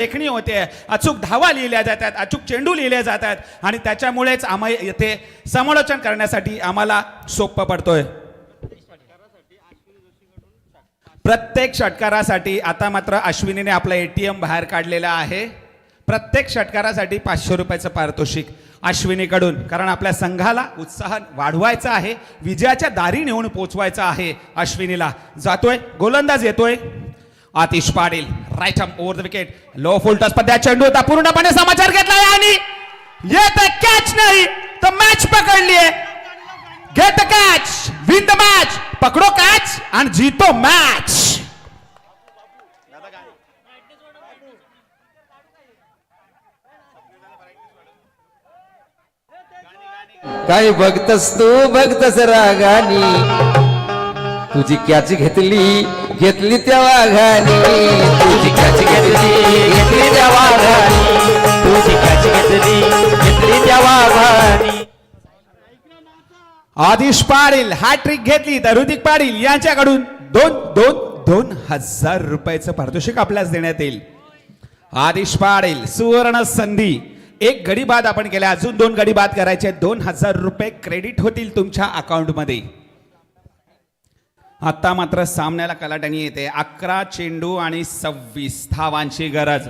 लेखणी होते, अचूक धावा लिहिल्या जातात, अचूक चेंडू लिहिले जातात आणि त्याच्यामुळेच आम्ही येथे समालोचन करण्यासाठी आम्हाला सोपं पडतोय. प्रत्येक षटकारासाठी आता मात्र अश्विनीने आपला एटीएम बाहेर काढलेला आहे. प्रत्येक षटकारासाठी 500 रुपयाचं पारितोषिक अश्विनीकडून, कारण आपल्या संघाला उत्साह वाढवायचा आहे, विजयाच्या दारी नेऊन पोहोचवायचा आहे. अश्विनीला जातोय, गोलंदाज येतोय Atish Patil, right arm over the wicket, low full toss पद्या चेंडू होता, पूर्णपणे समाचार घेतलाय आणि येत कॅच नाही तर मॅच पकडली आहे. Get the catch, win the match, पकडो कॅच आणि जीतो मॅच. काय बघतस तू, बघतस रागानी, तुझी कॅच घेतली त्या वाघानी, तुझी कॅच घेतली त्या वाघानी, तुझी कॅच घेतली त्या वाघानी. आतिश पाटील हॅट्रिक घेतली तर ऋतिक पाटील यांच्याकडून 2,000 रुपयाचं पारितोषिक आपल्यास देण्यात येईल. आतिश पाटील सुवर्ण संधी, एक गडी बाद आपण केल्या, अजून 2 गडी बाद करायचे, 2,000 रुपये क्रेडिट होतील तुमच्या अकाउंट मध्ये. आता मात्र सामन्याला कलाटणी येते. 11 चेंडू आणि 26 धावांची गरज.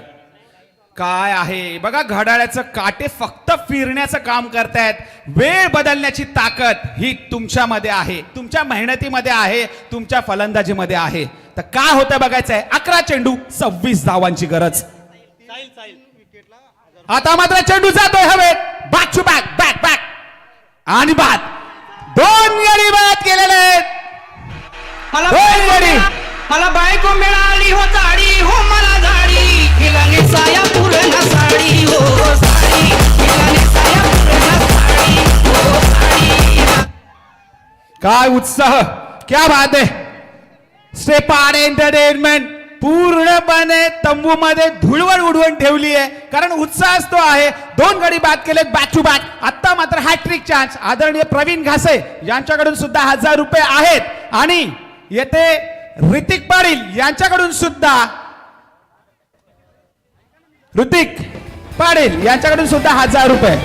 काय आहे बघा, घड्याळाचं काटे फक्त फिरण्याचं काम करतायत. वेळ बदलण्याची ताकद ही तुमच्यामध्ये आहे, तुमच्या मेहनतीमध्ये आहे, तुमच्या फलंदाजीमध्ये आहे. तर काय होतं बघायचंय. 11 चेंडू 26 धावांची गरज. आता मात्र चेंडू जातोय हवेत, back to back, back back आणि बाद. 2 गडी बाद केलेले आहेत. मला बायको मिळाली हो साडी, हो मला झाडी, तिला नेसाया पूर्ण साडी, हो साडी, तिला नेसाया पूर्ण साडी, हो साडी. काय उत्साह, क्या बात आहे. स्टेपान एंटरटेनमेंट पूर्णपणे तंबूमध्ये धुळवड उडवून ठेवली आहे, कारण उत्साह तो आहे. 2 गडी बाद केले बॅक टू बॅक. आता मात्र हॅट्रिक चान्स आदरणीय प्रवीण घासे यांच्याकडून सुद्धा 1000 रुपये आहेत आणि येथे ऋतिक पाटील यांच्याकडून सुद्धा 1000 रुपये.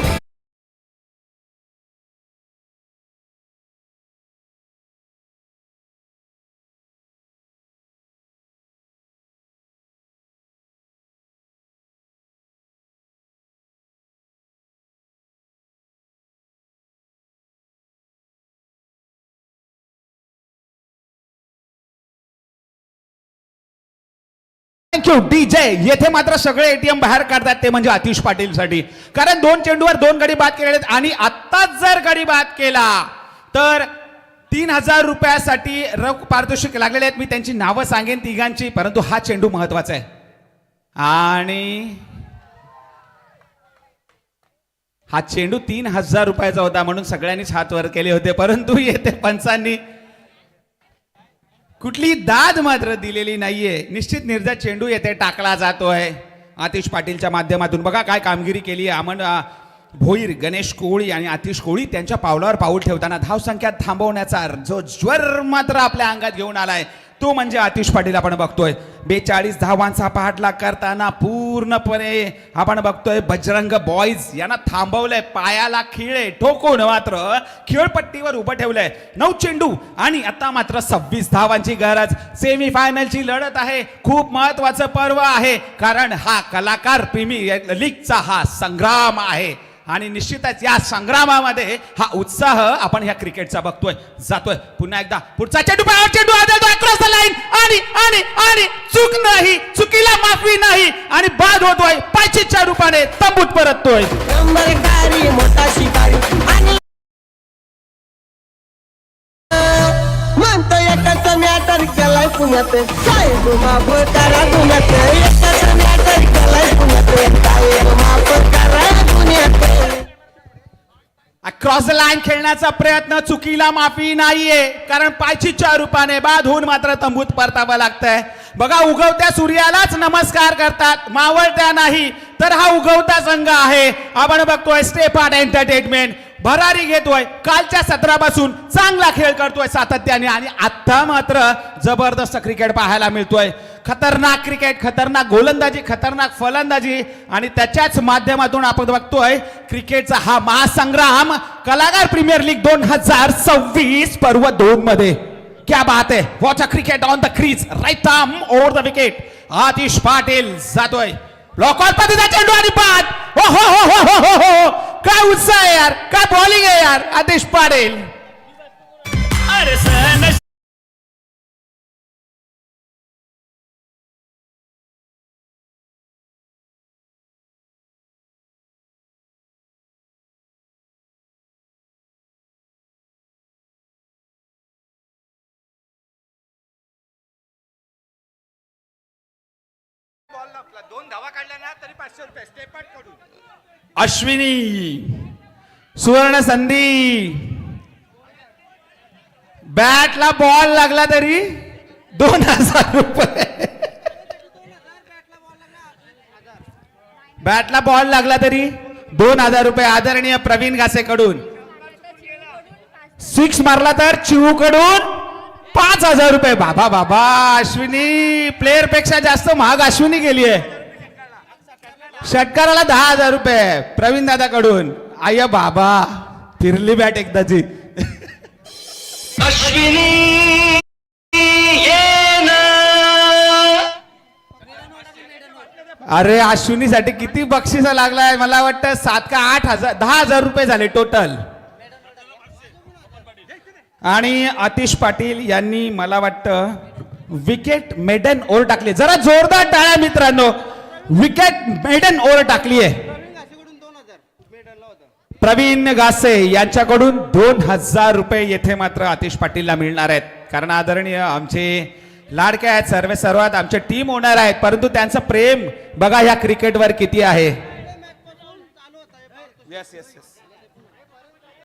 Thank you DJ. येथे मात्र सगळे एटीएम बाहेर काढतात ते म्हणजे आतिश पाटील साठी, कारण 2 चेंडूवर 2 गडी बाद केलेले आहेत आणि आत्ताच जर गडी बाद केला तर 3000 रुपयासाठी रोख पारितोषिक लागलेले आहेत. मी त्यांची नावं सांगेन तिघांची, परंतु हा चेंडू महत्वाचा आहे आणि हा चेंडू 3000 रुपयाचा होता म्हणून सगळ्यांनीच हात वर केले होते, परंतु येथे पंचांनी कुठली दाद मात्र दिलेली नाहीये. निश्चित निर्धार चेंडू येथे टाकला जातोय आतिश पाटीलच्या माध्यमातून. बघा काय कामगिरी केली आहे. अमन भोईर, गणेश कोळी आणि आतिश कोळी त्यांच्या पावलावर पाऊल ठेवताना धावसंख्या थांबवण्याचा जो ज्वर मात्र आपल्या अंगात घेऊन आलाय तो म्हणजे आतिश पाटील. आपण बघतोय 42 धावांचा पाठलाग करताना पूर्णपणे आपण बघतोय बजरंग बॉईज यांना थांबवलंय, पायाला खिळे ठोकून मात्र खेळपट्टीवर उभं ठेवलंय. 9 चेंडू आणि आता मात्र 26 धावांची गरज. सेमी फायनलची लढत आहे, खूप महत्वाचं पर्व आहे, कारण हा कलाकार प्रीमियर लीगचा हा संग्राम आहे आणि निश्चितच या संग्रामामध्ये हा उत्साह आपण ह्या क्रिकेटचा बघतोय. जातोय पुन्हा एकदा पुढचा चेंडू, चेंडू आदळतोय क्रॉस द लाईन आणि आणि आणि चूक नाही, चुकीला माफी नाही आणि बाद होतोय. पायचीच्या रूपाने तंबूत परततोय. नंबरदारी मोठा शिकारी आणि म्हणतो एकच मॅटर केलाय पुण्यात, साहेब माफ करा पुण्यात, एकच मॅटर केलाय पुण्यात, साहेब माफ करा पुण्यात. क्रॉस द लाईन खेळण्याचा प्रयत्न, चुकीला माफी नाहीये, कारण पायचीच्या रूपाने बाद होऊन मात्र तंबूत परतावं लागतंय. बघा उगवत्या सूर्यालाच नमस्कार करतात, मावळत्या नाही, तर हा उगवता संघ आहे. आपण बघतोय स्टेपान एंटरटेनमेंट भरारी घेतोय कालच्या सत्रापासून चांगला खेळ करतोय सातत्याने आणि आता मात्र जबरदस्त क्रिकेट पाहायला मिळतोय खतरनाक क्रिकेट खतरनाक गोलंदाजी खतरनाक फलंदाजी आणि त्याच्याच माध्यमातून आपण बघतोय क्रिकेटचा हा महासंग्राम कलाकार प्रीमियर लीग 2026 पर्व 2 मध्ये क्या बात है watch a cricket on the crease right arm over the wicket Atish Patil जातोय लॉकआउट पद्धतीचा चेंडू आणि बाद हो हो हो हो हो हो हो काय उत्साह आहे यार काय बॉलिंग आहे यार आतिश पाटील अरे सन अश्विनी सुवर्ण संधी बॅटला बॉल लागला तरी 2000 रुपये बॅटला बॉल लागला तरी 2000 रुपये आदरणीय प्रवीण घासेकडून 6 मारला तर चिवू कडून 5000 रुपये बाबा बाबा अश्विनी प्लेअर पेक्षा जास्त महाग अश्विनी गेली आहे षटकाराला 10,000 रुपये प्रवीण दादा कडून आय बाबा फिरली बॅट एकदाची अश्विनी ये ना अरे अश्विनीसाठी किती बक्षिसा लागलाय मला वाटतं 7 का 8,000 10,000 रुपये झाले टोटल आणि आतिश पाटील यांनी मला वाटतं विकेट मेडन ओव्हर टाकली जरा जोरदार टाळ्या मित्रांनो विकेट मेडन ओव्हर टाकली आहे प्रवीण घासे यांच्याकडून 2000 रुपये येथे मात्र आतिश पाटीलला मिळणार आहेत कारण आदरणीय आमचे लाडके आहेत सर्वात आमचे टीम ओनर आहेत परंतु त्यांचं प्रेम बघा या क्रिकेटवर किती आहे यस यस यस